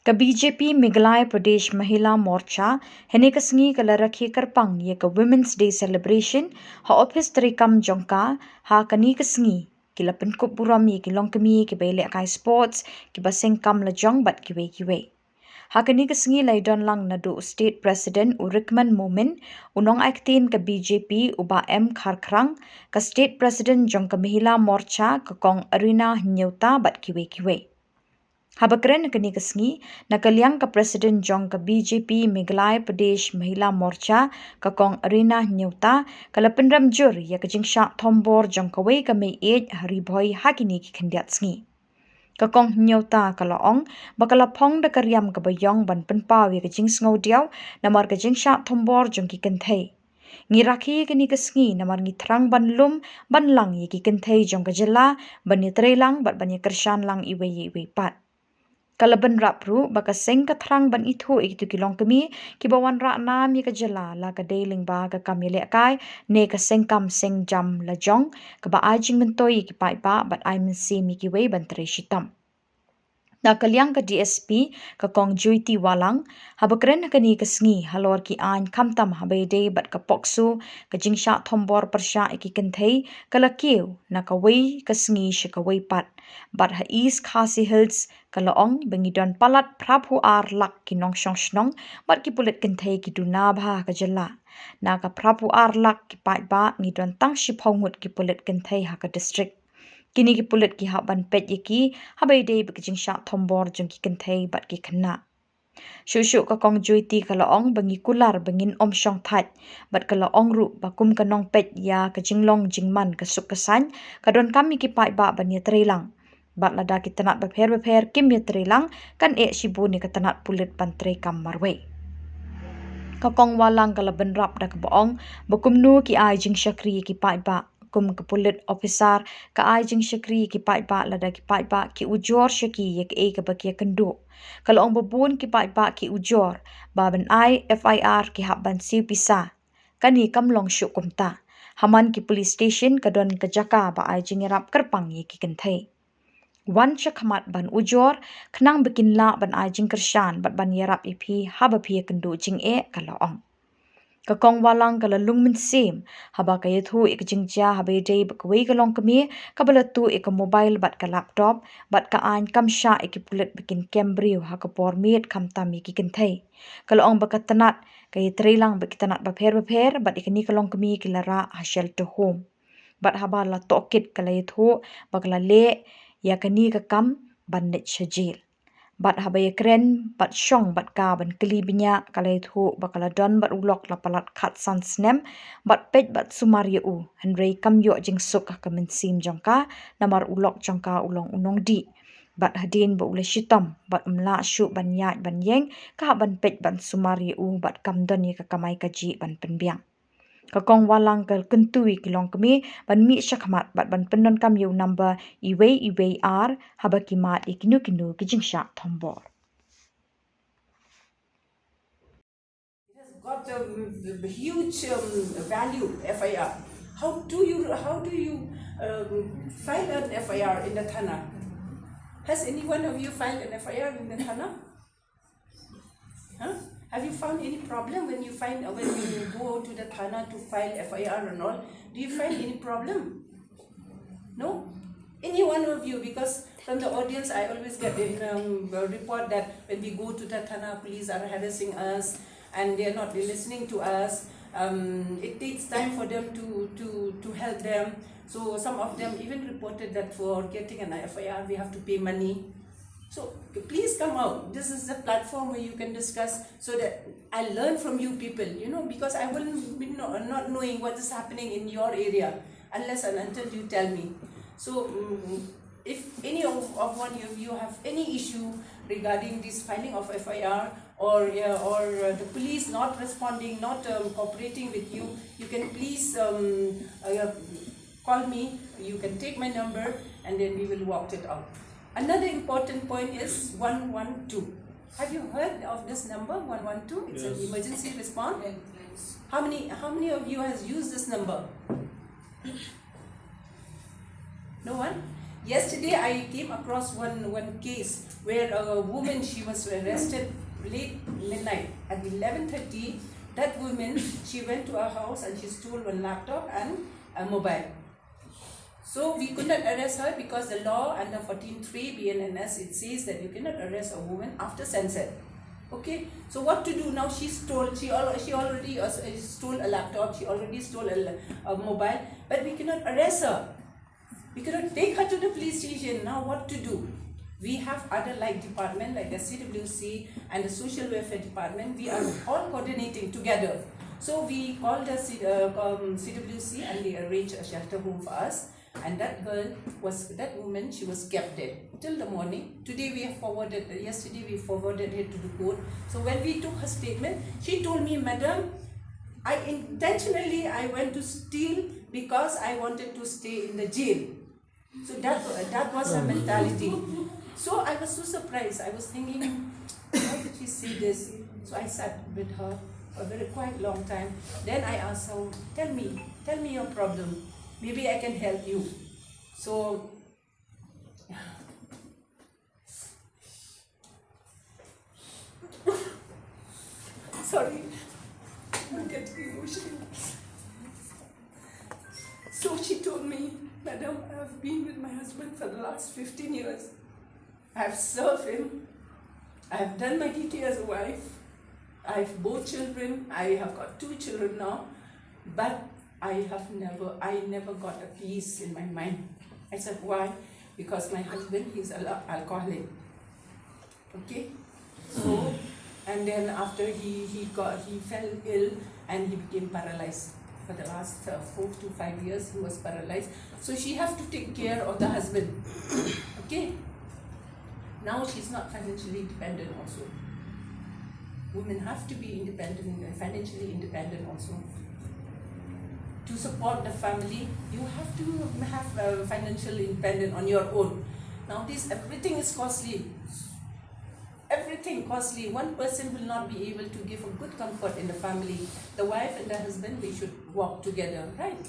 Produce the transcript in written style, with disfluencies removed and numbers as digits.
Ka BJP Meghalaya Pradesh Mahila Morcha hene ka sengi ka larakhi karpang ye ka Women's Day celebration ha office terikam jongka ha kani ka sengi kila penkup burami ki Longkmie ki bele kai sports ki baseng kam la jong bat kiwe ha kani ka sengi lai don lang na do state president urikman momen unong aktin ka BJP uba M Kharkrang ka state president jong ka Mahila Morcha ka kong arena nyeuta bat kiwe Haba keren kani kesengi nakaliang ka President Jong ka BJP Meghalaya Pradesh Mahila Morcha ka kong arena nyeuta kala penram jur ya ka jingsha thombor jong ka wei ka mei ej hari boy hakini ki khendiat sengi ka kong nyeuta kala ong bakala phong da karyam ka bayong ban penpaw ya ka jings ngau diaw namar ka jingsha thombor jong ki kenthei ngirakhi kani kesengi namar ngi thrang ban lum ban lang ya ki kenthei jong ka jela ban ni trelang bat ban ya kershan lang iwe pat Kalaban rapru baka seng kathrang ban Iathuh ikitu ki Longkmie ki bawan ra nam ye ka jala la ka deling ba ka kamile kai ne ka seng kam seng jam la jong ka ba ajing mentoi ki pai ba bat ai men si mi ki wei ban tre shitam na kaliang ka DSP ka kong juiti walang habakren ka ni ka sengi halor ki ain kamtam habe de bat ka poksu ka jingsha thombor persha iki kenthei kala kiu na ka wei ka sengi she ka wei pat bat ha east khasi hills kala ong bengidon palat prabhu ar lak ki nong shong shnong bat ki pulit kenthei ki du na bha ka jala na ka prabhu ar lak ki pai ba ngidon tang shi phongut ki pulit kenthei ha ka district Kini ki pulit ki haban pet yaki habai day bekijing syak thombor jung ki kenthei bat ki kena. Shushu ka kong juiti kala ong bangi kular bangin om shong that bat kala ong ru bakum kanong pet ya ka jinglong jingman ka suk kasan kadon kami ki pai ba ban ya trelang. Bat lada ki tanat beper kim ya trelang kan shibu ni ka tanat pulit ban tre kam marwe. Kakong walang kala benrap da ka boong bakum nu ki ai jing syakri ki pai ba kum ke pulit officer ka ai jing syakri ki pai ba lada ki pai ba ki ujor syaki ye ke ka bakia kendu kalau ong babun ki pai ba ki ujor ba ban ai FIR ki hab ban siu pisa kani kamlong syuk kumta haman ki police station kadon ka jaka ba ai jing rap kerpang ye ki kenthei wan chakmat ban ujor khnang bikin la ban ai jing kershan bat ban yarap ipi haba phi kendu jing kalau ong Kakong walang kala lungmen sim haba ka Iathuh ik Jingjia haba day bakwei ka Longkmie kabalatu ik mobile bat ka laptop bat ka ain kamsha ik pulit bikin Cambrio ha ka pormit kamtam iki kenthei kala ong baka tanat ka trelang bak tanat baper bat ikani ka Longkmie ki lara ha shelter home bat haba la tokit kala Iathuh bakla le ya kani ka kam ban net shajil bat habaya kren bat shong bat ka ban kli binya kala Iathuh bakala don bat ulok la palat khat san snem bat pej bat sumari u hanrei kam yo jing suk ka men sim jongka namar ulok jongka ulong unong di bat hadin ba ule shitam bat umla shu ban ya ban yeng ka ban pej ban sumari u bat kam don ye ka kamai ka ji ban penbiang Kakong walang kal kentui ki Longkmie ban mi shakmat bat ban penon kam yo number iwe ar haba ki mat ikinu ki jingsha thombor got a huge value FIR. How do you file an FIR in the Thana? Has any one of you filed an FIR in the Thana? Huh? Have you found any problem when you go to the Thana to file FIR and all? Do you find any problem? No? Any one of you, because from the audience I always get a report that when we go to the Thana, police are harassing us and they are not listening to us. It takes time for them to help them. So some of them even reported that for getting an FIR we have to pay money. So please come out. This is the platform where you can discuss so that I learn from you people, because I will be not knowing what is happening in your area unless and until you tell me. So if any of one of you have any issue regarding this filing of FIR or the police not responding, not cooperating with you, you can please call me. You can take my number and then we will work it out. Another important point is 112. Have you heard of this number 112? It's an emergency response. How many of you has used this number? No one? Yesterday I came across one case where a woman, she was arrested late midnight at 11:30. That woman, she went to her house and she stole one laptop and a mobile. So we could not arrest her because the law under 14.3 BNNS, it says that you cannot arrest a woman after sunset. Okay, so what to do now? She already stole a laptop, she already stole a mobile, but we cannot arrest her. We cannot take her to the police station. Now what to do? We have other like department like the CWC and the social welfare department. We are all coordinating together. So we called the CWC and they arranged a shelter home for us. And that woman, she was kept there till the morning. Today we have yesterday we forwarded her to the court. So when we took her statement, she told me, Madam, I went to steal because I wanted to stay in the jail. So that was her mentality. So I was so surprised. I was thinking, why did she say this? So I sat with her for a quite long time. Then I asked her, tell me your problem. Maybe I can help you. So, sorry, I'm getting emotional. So she told me, Madam, I've been with my husband for the last 15 years. I've served him. I've done my duty as a wife. I have both children. I have got 2 children now. But I never got a peace in my mind. I said, why? Because my husband, he's an alcoholic. Okay? So, and then after he fell ill and he became paralyzed. For the last 4 to 5 years, he was paralyzed. So she has to take care of the husband. Okay? Now she's not financially independent also. Women have to be independent, financially independent also. To support the family, you have to have financial independence on your own. Now everything is costly. Everything costly. One person will not be able to give a good comfort in the family. The wife and the husband, they should walk together, right?